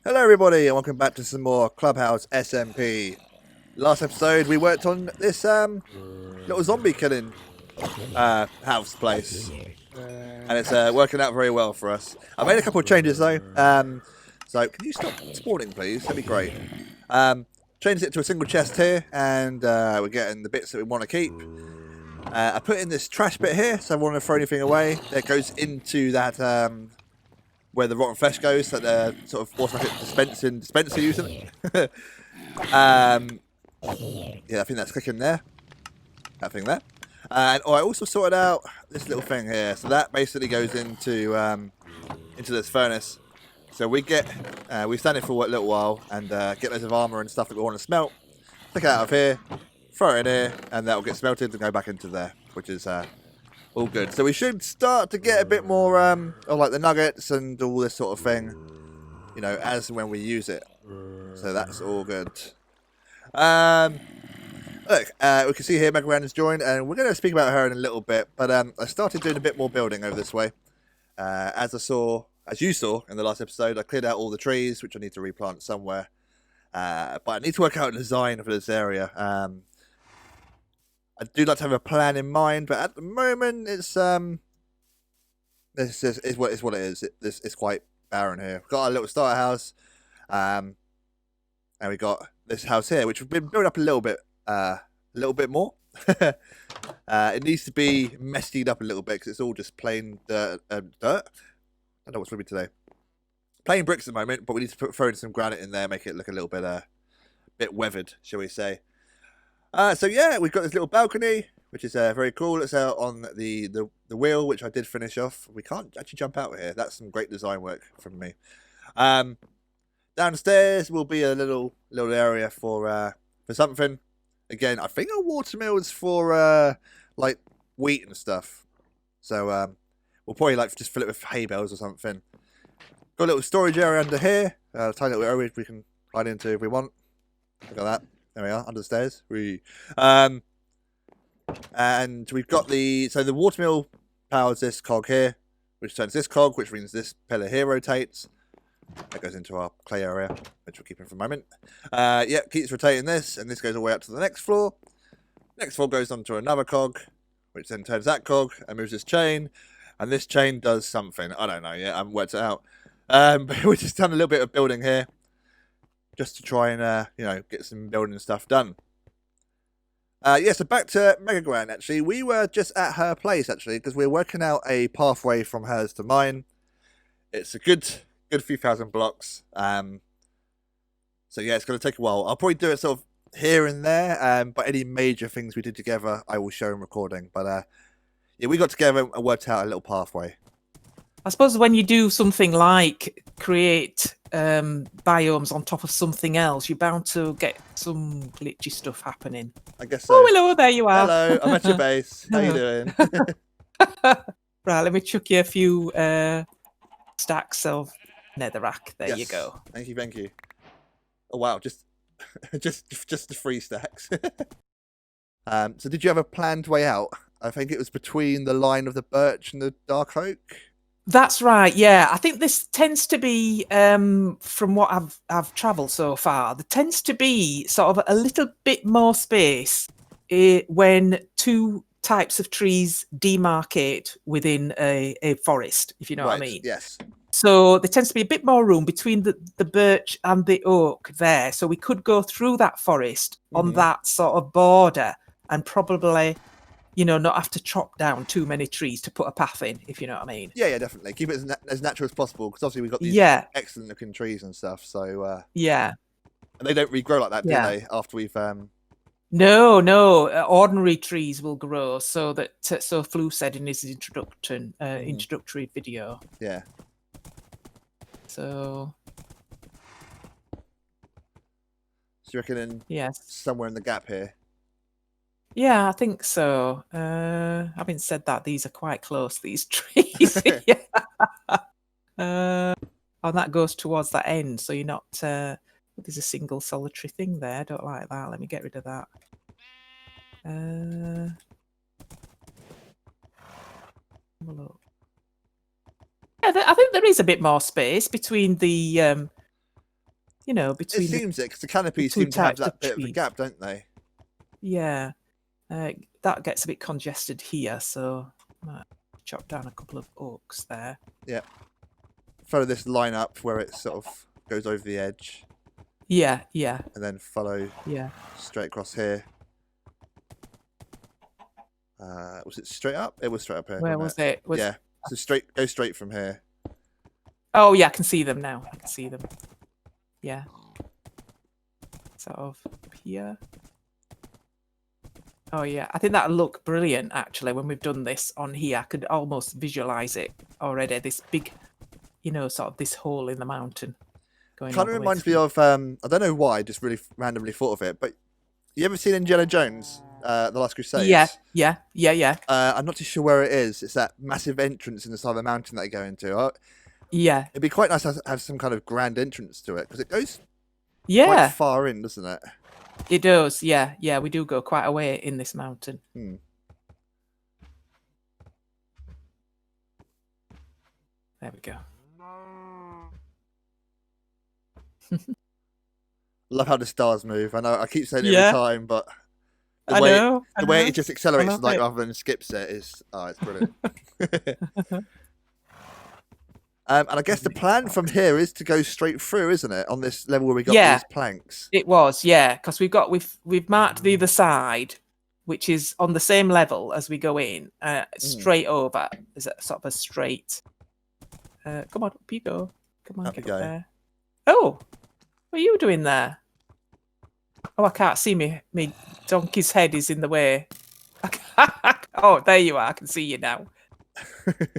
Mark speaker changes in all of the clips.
Speaker 1: Hello everybody and welcome back to some more Clubhouse SMP. Last episode we worked on this little zombie killing house place. And it's working out very well for us. I made a couple of changes though. So can you stop spawning please? That'd be great. Changed it to a single chest here and we're getting the bits that we want to keep. I put in this trash bit here, so I want to throw anything away. That goes into that where the rotten flesh goes, that sort of automatic dispenser using. Yeah, I think that's clicking there. That thing there. And I also sorted out this little thing here. So that basically goes into this furnace. So we stand it for a little while and get loads of armor and stuff that we want to smelt. Take it out of here, throw it in here, and that will get smelted and go back into there, which is all good. So we should start to get a bit more of like the nuggets and all this sort of thing, you know, as and when we use it. So that's all good. Look, we can see here Megaran has joined, and we're going to speak about her in a little bit. But I started doing a bit more building over this way. As you saw in the last episode, I cleared out all the trees, which I need to replant somewhere. But I need to work out a design for this area. I do like to have a plan in mind, but at the moment, it's this is what it is. It's quite barren here. We've got our little starter house, and we got this house here, which we've been building up a little bit more. It needs to be messied up a little bit because it's all just plain dirt. I don't know what's with me today. Plain bricks at the moment, but we need to throw in some granite in there, make it look a little bit weathered, shall we say? So yeah, we've got this little balcony, which is very cool. It's out on the wheel, which I did finish off. We can't actually jump out here. That's some great design work from me. Downstairs will be a little area for something. Again, I think a water mill is for like wheat and stuff. So we'll probably like just fill it with hay bales or something. Got a little storage area under here. Tiny little area we can hide into if we want. Look at that. There we are, under the stairs. And we've got the water mill powers this cog here, which turns this cog, which means this pillar here rotates. That goes into our clay area, which we'll keep in for a moment. Yep, keeps rotating this, and this goes all the way up to the next floor. Next floor goes onto another cog, which then turns that cog and moves this chain. And this chain does something. I don't know yet. I haven't worked it out. But we've just done a little bit of building here, just to try and get some building stuff done. So back to Megagram. Actually, we were just at her place actually because we're working out a pathway from hers to mine. It's a good few thousand blocks. So yeah, it's going to take a while. I'll probably do it sort of here and there. But any major things we did together, I will show in recording. But yeah, we got together and worked out a little pathway.
Speaker 2: I suppose when you do something like create biomes on top of something else, you're bound to get some glitchy stuff happening.
Speaker 1: I guess so.
Speaker 2: Oh, hello, there you are.
Speaker 1: Hello, I'm at your base. How you doing?
Speaker 2: Right, let me chuck you a few stacks of netherrack. There you go.
Speaker 1: Thank you. Oh wow, just the 3 stacks. So did you have a planned way out? I think it was between the line of the birch and the dark oak.
Speaker 2: That's right. Yeah, I think this tends to be, from what I've travelled so far, there tends to be sort of a little bit more space when 2 types of trees demarcate within a forest, if you know what I mean.
Speaker 1: Yes.
Speaker 2: So there tends to be a bit more room between the birch and the oak there. So we could go through that forest on that sort of border and probably, not have to chop down too many trees to put a path in, if you know what I mean.
Speaker 1: Yeah, definitely. Keep it as natural as possible because obviously we've got these excellent looking trees and stuff. So
Speaker 2: yeah.
Speaker 1: And they don't regrow like that, do they? After we've
Speaker 2: No. Ordinary trees will grow. So Flu said in his introductory video.
Speaker 1: Yeah.
Speaker 2: So
Speaker 1: you reckon somewhere in the gap here?
Speaker 2: Yeah, I think so. Having said that, these are quite close, these trees. And that goes towards that end, so you're not... there's a single solitary thing there. I don't like that. Let me get rid of that. Have a look. Yeah, I think there is a bit more space between the you know,
Speaker 1: It
Speaker 2: between
Speaker 1: seems it, because the canopies
Speaker 2: two
Speaker 1: seem to have
Speaker 2: types
Speaker 1: that
Speaker 2: of
Speaker 1: bit of a
Speaker 2: tree.
Speaker 1: gap, don't they?
Speaker 2: Yeah, that gets a bit congested here, so might chop down a couple of oaks there.
Speaker 1: Yeah. Follow this line up where it sort of goes over the edge.
Speaker 2: Yeah, yeah,
Speaker 1: And then follow
Speaker 2: yeah.
Speaker 1: straight across here. Was it straight up? It was straight up here.
Speaker 2: Where was it?
Speaker 1: Yeah. So go straight from here.
Speaker 2: Oh yeah, I can see them now. I can see them. Yeah. Sort of up here. Oh yeah, I think that'll look brilliant actually when we've done this on here. I could almost visualize it already. This big, you know, sort of this hole in the mountain.
Speaker 1: Kind of reminds me of I don't know why, just really randomly thought of it, but you ever seen Indiana Jones, The Last Crusade?
Speaker 2: Yeah.
Speaker 1: I'm not too sure where it is. It's that massive entrance in the side of the mountain that they go into.
Speaker 2: Yeah.
Speaker 1: It'd be quite nice to have some kind of grand entrance to it, because it goes quite far in, doesn't it?
Speaker 2: It does, yeah. Yeah, we do go quite a way in this mountain. There we go.
Speaker 1: Love how the stars move. I know I keep saying it every time, but the way it just accelerates rather than skips it is it's brilliant. And I guess the plan from here is to go straight through, isn't it? On this level where we got these planks.
Speaker 2: It was, yeah, because we've marked the other side, which is on the same level as we go in, straight over. Is a sort of a straight. Come on, up you go. Come on, get up there. Oh, what are you doing there? Oh, I can't see me. Me donkey's head is in the way. Oh, there you are. I can see you now.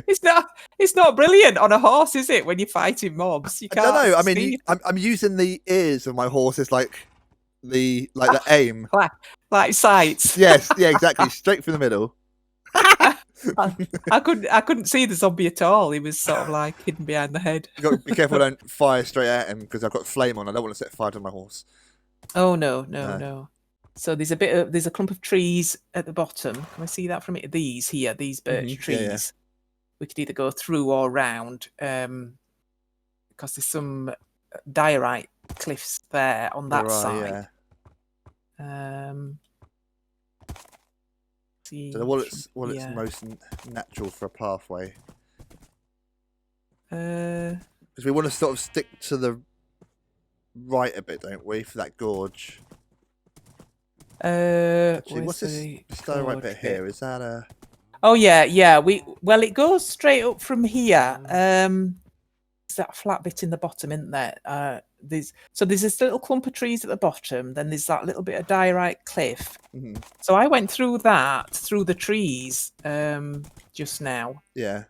Speaker 2: It's not brilliant on a horse, is it? When you're fighting mobs, you can't.
Speaker 1: I don't know. I mean, I'm using the ears of my horse as like the aim,
Speaker 2: like sights.
Speaker 1: Yes, yeah, exactly. Straight through the middle.
Speaker 2: I couldn't see the zombie at all. He was sort of like hidden behind the head.
Speaker 1: You got to be careful, don't fire straight at him, because I've got flame on. I don't want to set fire to my horse.
Speaker 2: Oh no. So there's a clump of trees at the bottom. Can I see that from it? These birch trees. Yeah. We could either go through or round, because there's some diorite cliffs there on that side. Yeah.
Speaker 1: So what it's most natural for a pathway. Because we want to sort of stick to the right a bit, don't we, for that gorge? Actually, what's this right bit here? Is that a?
Speaker 2: Oh yeah. It goes straight up from here. There's that flat bit in the bottom, isn't there? There's this little clump of trees at the bottom. Then there's that little bit of diorite cliff.
Speaker 1: Mm-hmm.
Speaker 2: So I went through the trees just now.
Speaker 1: Yeah.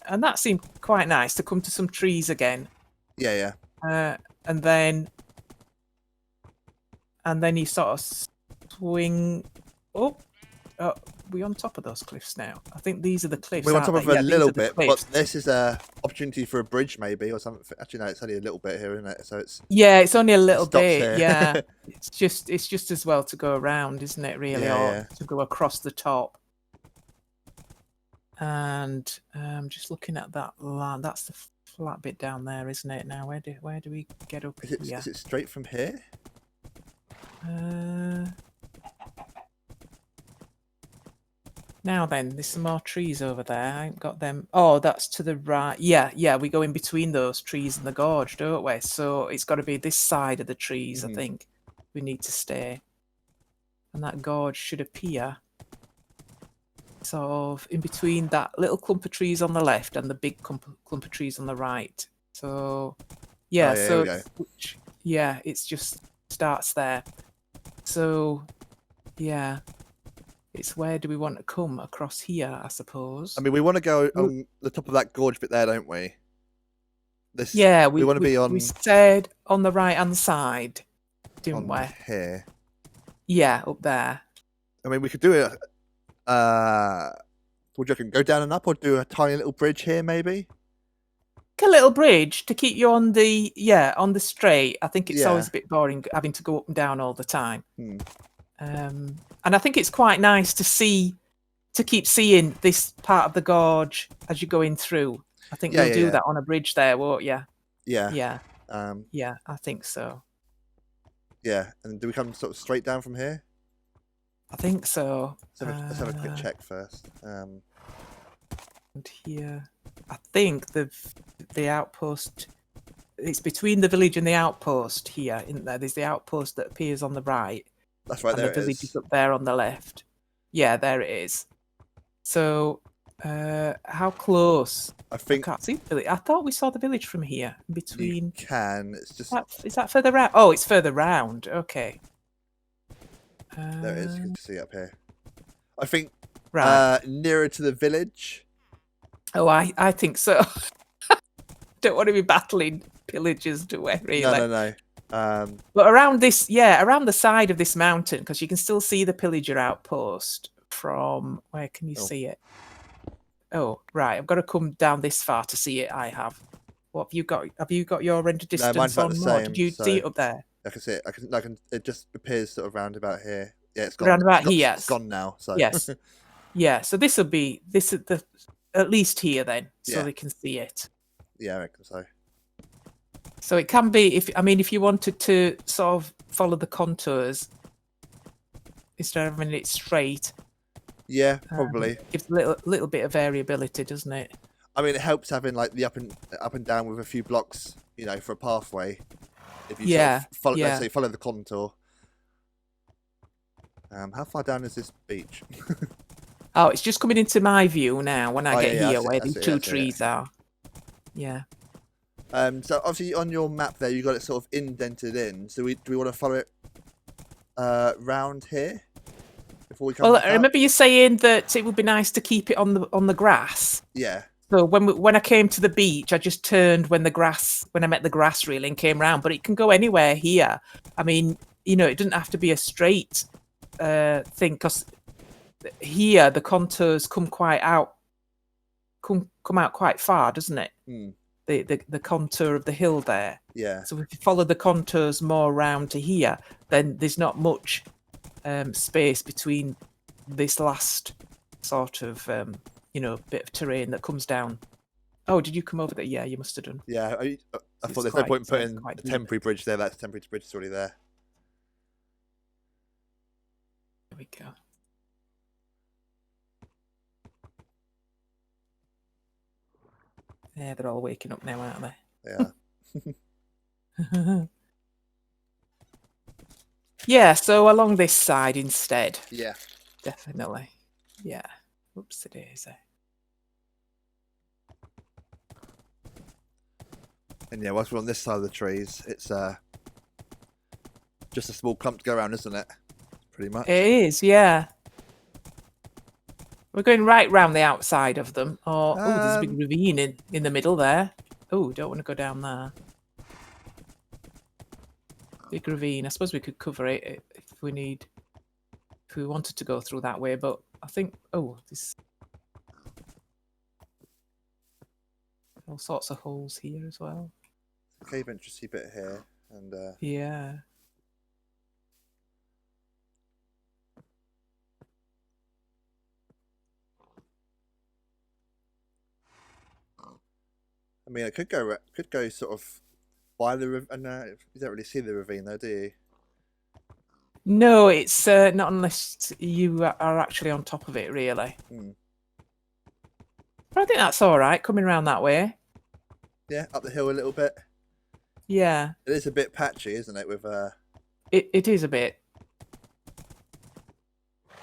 Speaker 2: And that seemed quite nice to come to some trees again.
Speaker 1: Yeah.
Speaker 2: And then you sort of swing up. Oh, we're on top of those cliffs now. I think these are the cliffs.
Speaker 1: We're on top of a little bit, but this is a opportunity for a bridge, maybe, or something. Actually, no, it's only a little bit here, isn't it? So it's
Speaker 2: it's only a little bit.
Speaker 1: Here.
Speaker 2: Yeah, it's just as well to go around, isn't it? Really, or to go across the top. And just looking at that land, that's the flat bit down there, isn't it? Now, where do we get up?
Speaker 1: Is it straight from here?
Speaker 2: Now then, there's some more trees over there. I ain't got them. Oh, that's to the right. Yeah, we go in between those trees and the gorge, don't we? So it's got to be this side of the trees, I think, we need to stay. And that gorge should appear sort of in between that little clump of trees on the left and the big clump of trees on the right. So, it's just starts there. So, yeah. It's where do we want to come? Across here, I suppose.
Speaker 1: I mean, we want to go on the top of that gorge bit there, don't we?
Speaker 2: We
Speaker 1: want to be on.
Speaker 2: We said on the right-hand side, didn't we?
Speaker 1: Here.
Speaker 2: Yeah, up there.
Speaker 1: I mean, we could do it. What do you reckon? Go down and up, or do a tiny little bridge here, maybe?
Speaker 2: A little bridge to keep you on the straight. I think it's always a bit boring having to go up and down all the time. And I think it's quite nice to keep seeing this part of the gorge as you're going through. I think you'll do that on a bridge there, won't you?
Speaker 1: Yeah.
Speaker 2: Yeah. Yeah, I think so.
Speaker 1: Yeah, and do we come sort of straight down from here?
Speaker 2: I think so.
Speaker 1: Let's have a quick check first.
Speaker 2: And here, I think the outpost. It's between the village and the outpost here, isn't there? There's the outpost that appears on the right.
Speaker 1: That's right,
Speaker 2: and
Speaker 1: there
Speaker 2: the
Speaker 1: it
Speaker 2: village
Speaker 1: is.
Speaker 2: is up there on the left. Yeah, there it is. So, how close?
Speaker 1: I think
Speaker 2: I can't see the village. I thought we saw the village from here. Between.
Speaker 1: you can. It's just
Speaker 2: Is that further round? Oh, it's further round. Okay.
Speaker 1: there it is. You can see up here. I think
Speaker 2: Right.
Speaker 1: nearer to the village.
Speaker 2: Oh, I think so. Don't want to be battling pillagers, do we? Really?
Speaker 1: No.
Speaker 2: But around this, yeah, around the side of this mountain, because you can still see the pillager outpost from where can you see it? Oh, right. I've got to come down this far to see it. I have. What have you got? Have you got your render distance
Speaker 1: mine's about
Speaker 2: on
Speaker 1: the
Speaker 2: more?
Speaker 1: same,
Speaker 2: Did you see it up there?
Speaker 1: I can see it. I can. It just appears sort of round about here. Yeah, it's gone.
Speaker 2: Round about here.
Speaker 1: It's gone now. So
Speaker 2: yes, yeah. So this will be at least here then, so
Speaker 1: Yeah.
Speaker 2: they can see it.
Speaker 1: Yeah, I reckon so.
Speaker 2: So it can be if you wanted to sort of follow the contours instead of having it straight.
Speaker 1: Yeah, probably.
Speaker 2: Gives a little bit of variability, doesn't it?
Speaker 1: I mean, it helps having like the up and down with a few blocks, you know, for a pathway. If you sort of follow, let's say, follow the contour. How far down is this beach?
Speaker 2: Oh, it's just coming into my view now when I get here, where these two trees are. Yeah.
Speaker 1: So obviously on your map there, you got it sort of indented in. So do we want to follow it round here before we come?
Speaker 2: Well, I remember you saying that it would be nice to keep it on the grass.
Speaker 1: Yeah.
Speaker 2: So when I came to the beach, I just turned when I met the grass really and came round. But it can go anywhere here. I mean, you know, it doesn't have to be a straight thing, because here the contours come out quite far, doesn't it?
Speaker 1: Mm.
Speaker 2: The contour of the hill there.
Speaker 1: Yeah.
Speaker 2: So if you follow the contours more round to here, then there's not much space between this last sort of bit of terrain that comes down. Oh, did you come over there? Yeah, you must have done.
Speaker 1: Yeah, I thought there's no point in putting a temporary bridge there. That temporary bridge is already there.
Speaker 2: There we go. Yeah, they're all waking up now, aren't they?
Speaker 1: Yeah.
Speaker 2: Yeah, so along this side instead.
Speaker 1: Yeah.
Speaker 2: Definitely. Yeah. Whoopsie-daisy.
Speaker 1: And yeah, whilst we're on this side of the trees, it's just a small clump to go around, isn't it? Pretty much.
Speaker 2: It is, yeah. We're going right round the outside of them. Oh, there's a big ravine in the middle there. Oh, don't want to go down there. Big ravine. I suppose we could cover it if we wanted to go through that way, but I think there's all sorts of holes here as well.
Speaker 1: Cave entrance bit here, and
Speaker 2: yeah.
Speaker 1: I mean, it could go sort of by the ravine. No, you don't really see the ravine though, do you?
Speaker 2: No, it's not unless you are actually on top of it, really.
Speaker 1: Mm.
Speaker 2: But I think that's all right, coming around that way.
Speaker 1: Yeah, up the hill a little bit.
Speaker 2: Yeah.
Speaker 1: It is a bit patchy, isn't it? With
Speaker 2: It is a bit.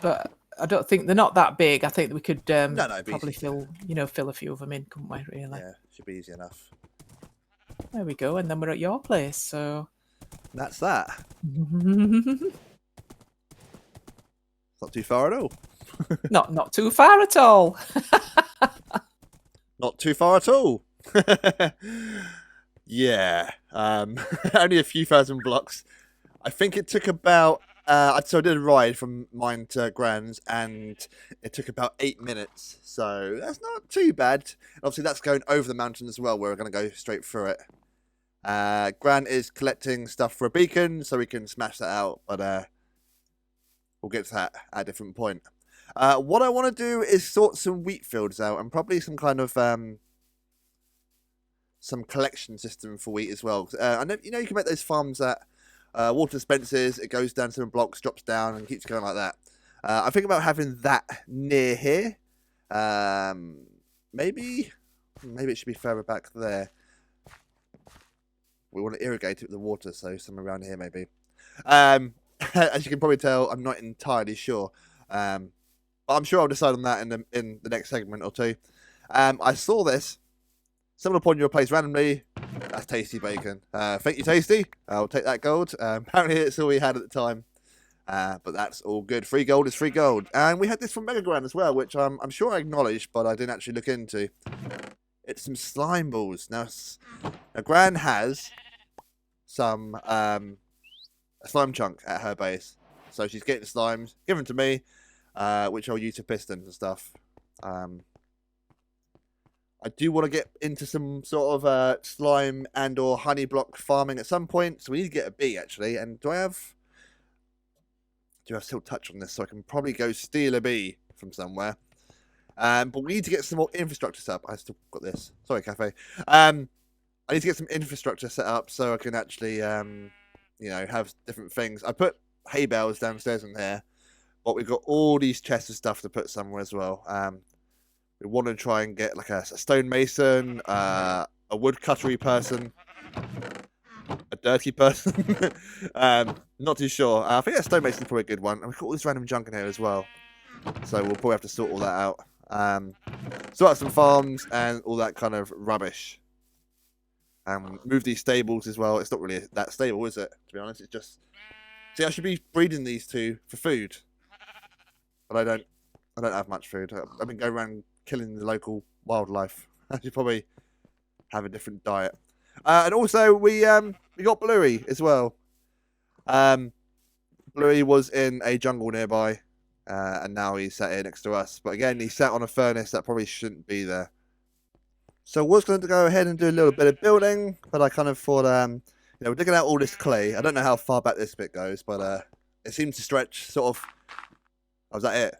Speaker 2: But I don't think they're not that big. I think we could probably fill a few of them in, couldn't we, really?
Speaker 1: Yeah, should be easy enough.
Speaker 2: There we go, and then we're at your place, so...
Speaker 1: That's that. Not too far at all.
Speaker 2: not too far at all.
Speaker 1: Not too far at all. Yeah. Only a few thousand blocks. I think it took about... so I did a ride from mine to Gran's, and it took about 8 minutes. So that's not too bad. Obviously, that's going over the mountain as well. We're going to go straight through it. Gran is collecting stuff for a beacon, so we can smash that out. But we'll get to that at a different point. What I want to do is sort some wheat fields out, and probably some kind of some collection system for wheat as well. I know you can make those farms that water dispenses. It goes down 7 blocks, drops down, and keeps going like that. I think about having that near here. Maybe it should be further back there. We want to irrigate it with the water, so somewhere around here maybe. As you can probably tell, I'm not entirely sure. But I'm sure I'll decide on that in the next segment or two. I saw this. Someone upon your place randomly. That's tasty bacon. Thank you, Tasty. I'll take that gold. Apparently it's all we had at the time. But that's all good. Free gold is free gold. And we had this from Mega Gran as well, which I'm sure I acknowledged, but I didn't actually look into. It's some slime balls. Now Gran has some a slime chunk at her base. So she's getting slimes, given to me, which I'll use for pistons and stuff. I do want to get into some sort of slime and or honey block farming at some point. So we need to get a bee, actually. And do I have still touch on this? So I can probably go steal a bee from somewhere. But we need to get some more infrastructure set up. I still got this. Sorry, Cafe. I need to get some infrastructure set up so I can actually, have different things. I put hay bales downstairs in here. But we've got all these chests of stuff to put somewhere as well. We want to try and get like a stonemason, a woodcuttery person, a dirty person. Not too sure. I think a stonemason is probably a good one. And we've got all this random junk in here as well. So we'll probably have to sort all that out. Sort out some farms and all that kind of rubbish. Move these stables as well. It's not really that stable, is it? To be honest, it's just... See, I should be breeding these two for food. But I don't have much food. I've been going around killing the local wildlife. I should probably have a different diet. And also, we got Bluey as well. Bluey was in a jungle nearby, and now he's sat here next to us. But again, he sat on a furnace that probably shouldn't be there. So I was going to go ahead and do a little bit of building, but I kind of thought, we're digging out all this clay. I don't know how far back this bit goes, but it seems to stretch sort of... Oh, was that it?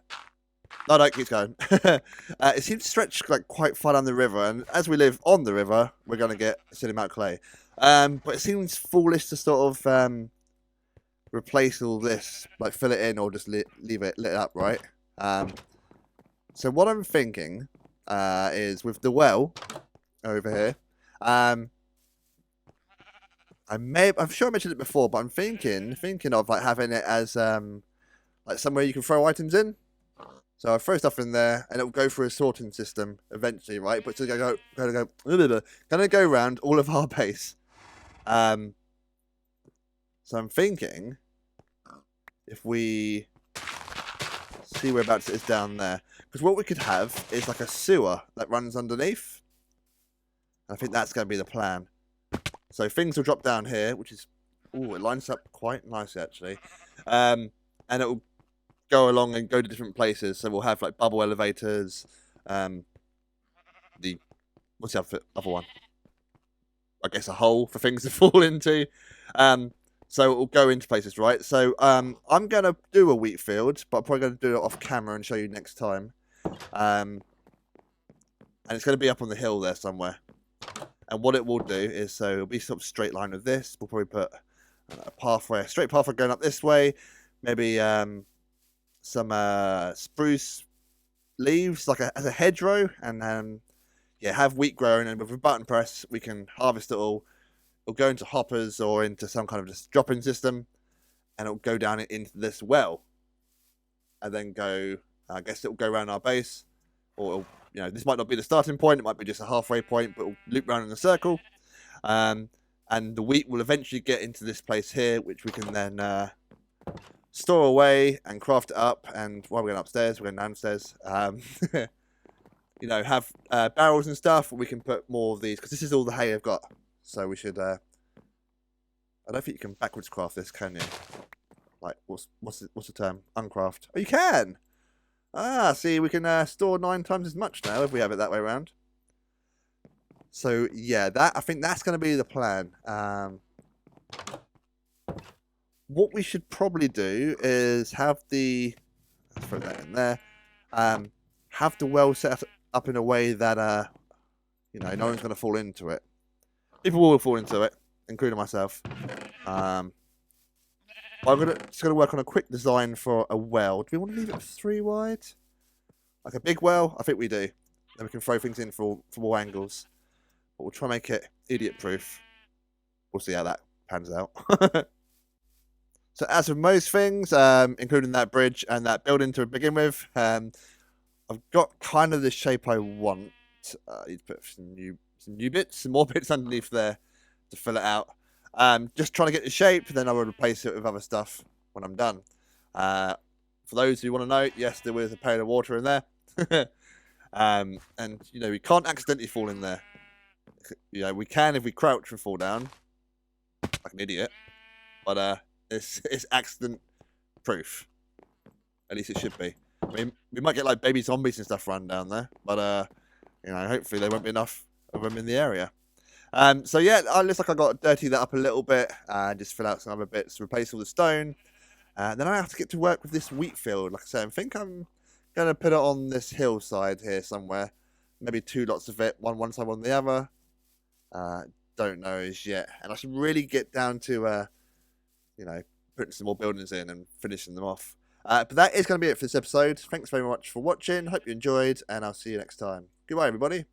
Speaker 1: No, it keeps going. It seems to stretch like quite far down the river, and as we live on the river, we're going to get a certain amount of clay. But it seems foolish to sort of replace all this, like fill it in or just leave it lit up, right? So what I'm thinking is with the well over here, I'm sure I mentioned it before, but I'm thinking of like having it as like somewhere you can throw items in. So I throw stuff in there, and it will go through a sorting system eventually, right? But it's gonna go around all of our base. So I'm thinking if we see whereabouts it is down there, because what we could have is like a sewer that runs underneath. I think that's going to be the plan. So things will drop down here, which is it lines up quite nicely actually, and it will go along and go to different places. So we'll have like bubble elevators. What's the other one? I guess a hole for things to fall into. So it will go into places, right? So I'm going to do a wheat field, but I'm probably going to do it off camera and show you next time. And it's going to be up on the hill there somewhere. And what it will do is, so it'll be sort of straight line with this. We'll probably put a straight pathway going up this way. Maybe some spruce leaves, like as a hedgerow, and have wheat growing. And with a button press, we can harvest it all. It'll go into hoppers or into some kind of just drop-in system, and it'll go down into this well, and then go. I guess it'll go around our base, or this might not be the starting point. It might be just a halfway point, but it'll loop around in a circle. And the wheat will eventually get into this place here, which we can then store away and craft it up. And while we're going upstairs, we're going downstairs. Have barrels and stuff. We can put more of these because this is all the hay I've got. So we should. I don't think you can backwards craft this, can you? Like, what's the term? Uncraft. Oh, you can. Ah, see, we can store 9 times as much now if we have it that way around. So yeah, I think that's going to be the plan. What we should probably do is have let's throw that in there. Have the well set up in a way that no one's going to fall into it. People will fall into it, including myself. I'm just gonna work on a quick design for a well. Do we want to leave it 3 wide? Like a big well? I think we do. Then we can throw things in from all angles. But we'll try and make it idiot-proof. We'll see how that pans out. So as with most things, including that bridge and that building to begin with, I've got kind of the shape I want. Need to put some more bits underneath there to fill it out. Just trying to get the shape, then I will replace it with other stuff when I'm done. For those who want to know, yes, there is a pail of water in there. And, you know, we can't accidentally fall in there. You know, we can if we crouch and fall down, like an idiot. But it's accident proof. At least it should be. I mean, we might get like baby zombies and stuff run down there, but you know, hopefully there won't be enough of them in the area. So yeah, it looks like I got to dirty that up a little bit, just fill out some other bits, replace all the stone. Then I have to get to work with this wheat field. Like I said, I think I'm gonna put it on this hillside here somewhere. Maybe 2 lots of it, one side, one the other. Don't know as yet, and I should really get down to you know, putting some more buildings in and finishing them off. But that is going to be it for this episode. Thanks very much for watching. Hope you enjoyed, and I'll see you next time. Goodbye, everybody.